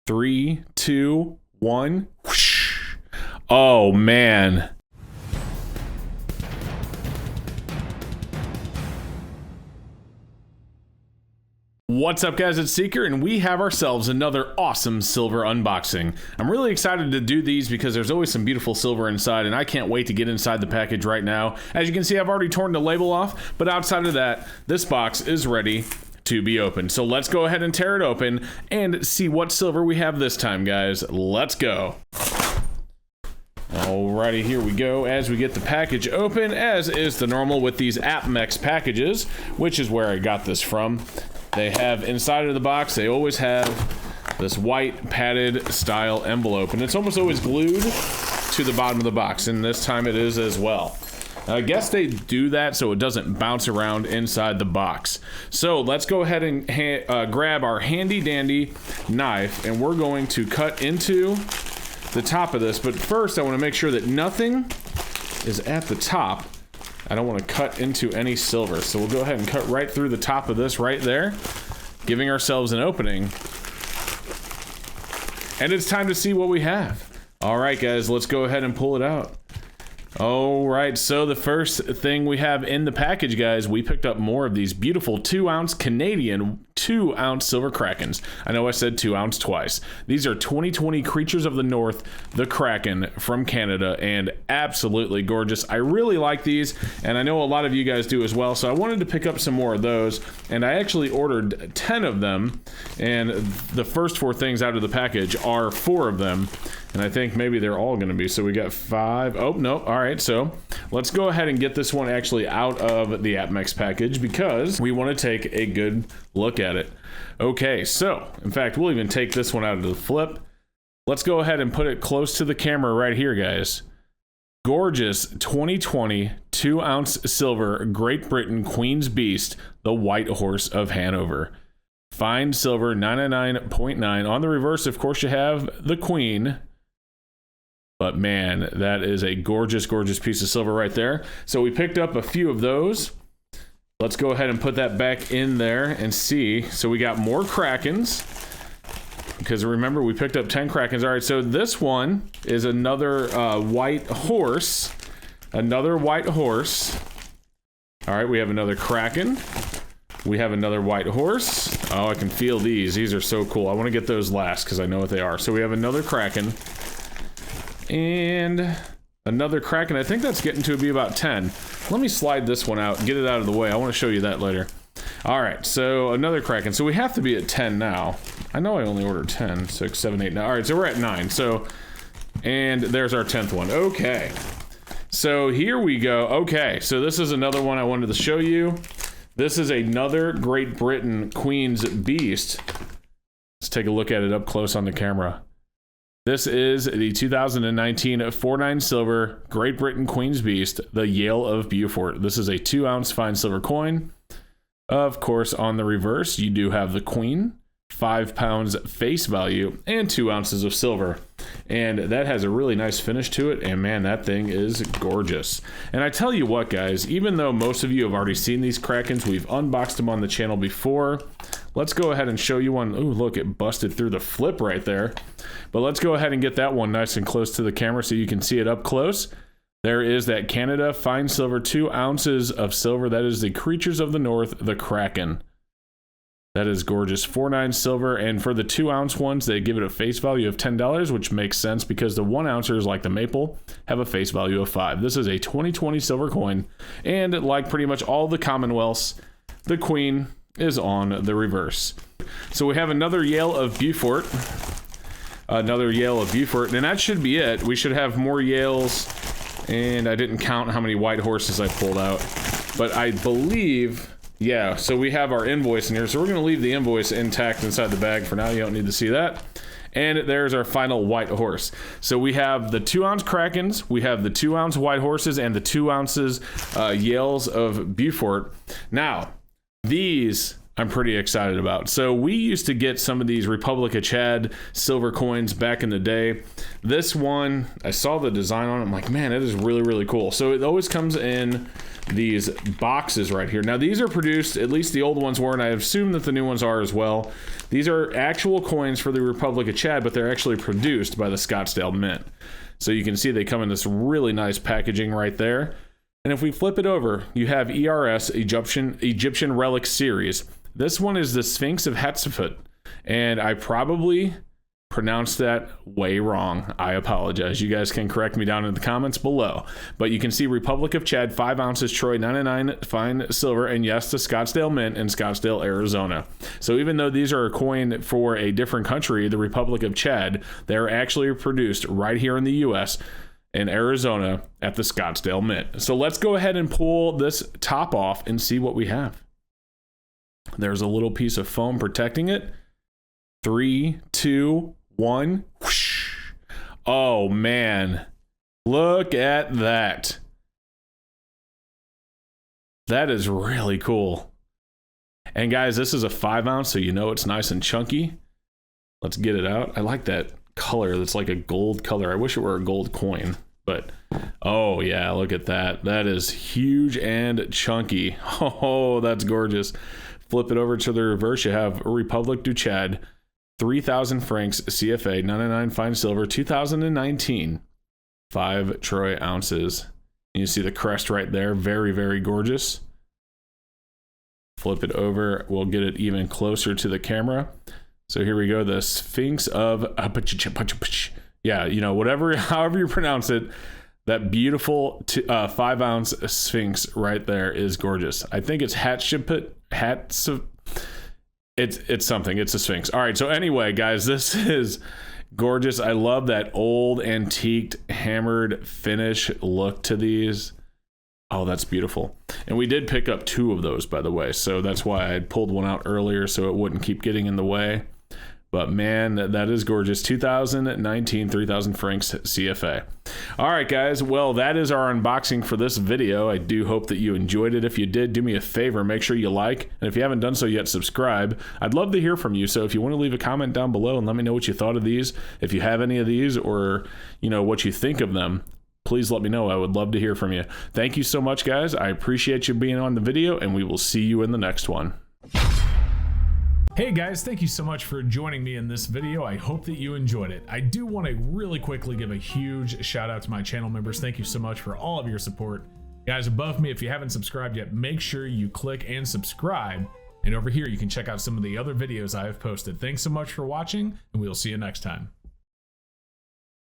3, 2, 1. Whoosh. Oh, man. What's up, guys? It's Seeker, and we have ourselves another awesome silver unboxing. I'm really excited to do these because there's always some beautiful silver inside, and I can't wait to get inside the package right now. As you can see, I've already torn the label off, but outside of that, this box is ready to be opened. So let's go ahead and tear it open and see what silver we have this time, guys. Let's go. Alrighty, here we go as we get the package open, as is the normal with these APMEX packages, which is where I got this from. They have inside of the box, they always have this white padded style envelope, and it's almost always glued to the bottom of the box, and this time it is as well. I guess they do that so it doesn't bounce around inside the box. So let's go ahead and grab our handy dandy knife, and we're going to cut into the top of this. But first I want to make sure that nothing is at the top. I don't want to cut into any silver, so we'll go ahead and cut right through the top of this right there, giving ourselves an opening. And it's time to see what we have. All right, guys, let's go ahead and pull it out. All right, so the first thing we have in the package, guys, we picked up more of these beautiful 2-ounce Canadian 2-ounce silver Krakens. I know I said 2-ounce twice. These are 2020 Creatures of the North, the Kraken from Canada, and absolutely gorgeous. I really like these, and I know a lot of you guys do as well, so I wanted to pick up some more of those, and I actually ordered 10 of them, and the first 4 things out of the package are 4 of them. And I think maybe they're all going to be. So we got 5. Oh, no. All right. So let's go ahead and get this one actually out of the APMEX package because we want to take a good look at it. Okay. So, in fact, we'll even take this one out of the flip. Let's go ahead and put it close to the camera right here, guys. Gorgeous 2020 2-ounce silver Great Britain Queen's Beast, the White Horse of Hanover. Fine silver 999.9. On the reverse, of course, you have the Queen. But man, that is a gorgeous, gorgeous piece of silver right there. So we picked up a few of those. Let's go ahead and put that back in there and see. So we got more Krakens. Because remember, we picked up 10 Krakens. All right, so this one is another white horse. Another white horse. All right, we have another Kraken. We have another white horse. Oh, I can feel these. These are so cool. I want to get those last because I know what they are. So we have another Kraken. And another Kraken. I think that's getting to be about 10. Let me slide this one out and get it out of the way. I want to show you that later. All right, so another Kraken. So we have to be at 10 now. I know I only ordered 10, 6, 7, 8, 9. All right, so we're at 9. So, and there's our 10th one. Okay, so here we go. Okay, so this is another one I wanted to show you. This is another Great Britain Queen's Beast. Let's take a look at it up close on the camera. This is the 2019 4.9 silver Great Britain Queen's Beast, the Yale of Beaufort. This is a 2-ounce fine silver coin. Of course, on the reverse, you do have the Queen, 5 pounds face value, and 2 ounces of silver. And that has a really nice finish to it, and man, that thing is gorgeous. And I tell you what, guys, even though most of you have already seen these Krakens, we've unboxed them on the channel before. Let's go ahead and show you one. Ooh, look, it busted through the flip right there. But let's go ahead and get that one nice and close to the camera so you can see it up close. There is that Canada fine silver, 2 ounces of silver. That is the Creatures of the North, the Kraken. That is gorgeous. 4.9 silver, and for the 2-ounce ones, they give it a face value of $10, which makes sense because the 1-ouncers, like the Maple, have a face value of 5. This is a 2020 silver coin, and like pretty much all the Commonwealths, the Queen is on the reverse. So we have another Yale of Beaufort. Another Yale of Beaufort, and that should be it. We should have more Yales, and I didn't count how many white horses I pulled out, but I believe... Yeah, so we have our invoice in here, so we're going to leave the invoice intact inside the bag for now. You don't need to see that. And there's our final white horse. So we have the 2-ounce Krakens, we have the 2-ounce white horses, and the 2 ounces Yales of Beaufort. Now, these I'm pretty excited about. So we used to get some of these Republic of Chad silver coins back in the day. This one, I saw the design on it. I'm like, man, it is really, really cool. So it always comes in these boxes right here. Now these are produced, at least the old ones were, and I assume that the new ones are as well. These are actual coins for the Republic of Chad, but they're actually produced by the Scottsdale Mint. So you can see they come in this really nice packaging right there. And if we flip it over, you have ERS, Egyptian Relic Series. This one is the Sphinx of Hatshepsut, and I probably pronounced that way wrong. I apologize. You guys can correct me down in the comments below. But you can see Republic of Chad, 5 ounces, Troy 99 fine silver, and yes, the Scottsdale Mint in Scottsdale, Arizona. So even though these are a coin for a different country, the Republic of Chad, they're actually produced right here in the US in Arizona at the Scottsdale Mint. So let's go ahead and pull this top off and see what we have. There's a little piece of foam protecting it. 3, 2, 1. Whoosh. Oh man, look at that. That is really cool. And guys, this is a 5 ounce, so you know it's nice and chunky. Let's get it out. I like that color. That's like a gold color. I wish it were a gold coin, but oh yeah, look at that. That is huge and chunky. Oh, that's gorgeous. Flip it over to the reverse. You have Republic du Chad, 3,000 francs CFA, 99 fine silver, 2019, 5 troy ounces. And you see the crest right there. Very, very gorgeous. Flip it over. We'll get it even closer to the camera. So here we go. The Sphinx of, yeah, you know, whatever, however you pronounce it. That beautiful 5 ounce Sphinx right there is gorgeous. I think it's Hatshepsut. It's something. It's a Sphinx. All right. So anyway, guys, this is gorgeous. I love that old antiqued hammered finish look to these. Oh, that's beautiful. And we did pick up 2 of those, by the way. So that's why I pulled one out earlier so it wouldn't keep getting in the way. But man, that is gorgeous. 2019, 3,000 francs CFA. All right, guys. Well, that is our unboxing for this video. I do hope that you enjoyed it. If you did, do me a favor. Make sure you like. And if you haven't done so yet, subscribe. I'd love to hear from you. So if you want to leave a comment down below and let me know what you thought of these, if you have any of these or, you know, what you think of them, please let me know. I would love to hear from you. Thank you so much, guys. I appreciate you being on the video, and we will see you in the next one. Hey guys, thank you so much for joining me in this video. I hope that you enjoyed it. I do want to really quickly give a huge shout out to my channel members. Thank you so much for all of your support. Guys above me, if you haven't subscribed yet, make sure you click and subscribe. And over here, you can check out some of the other videos I have posted. Thanks so much for watching, and we'll see you next time.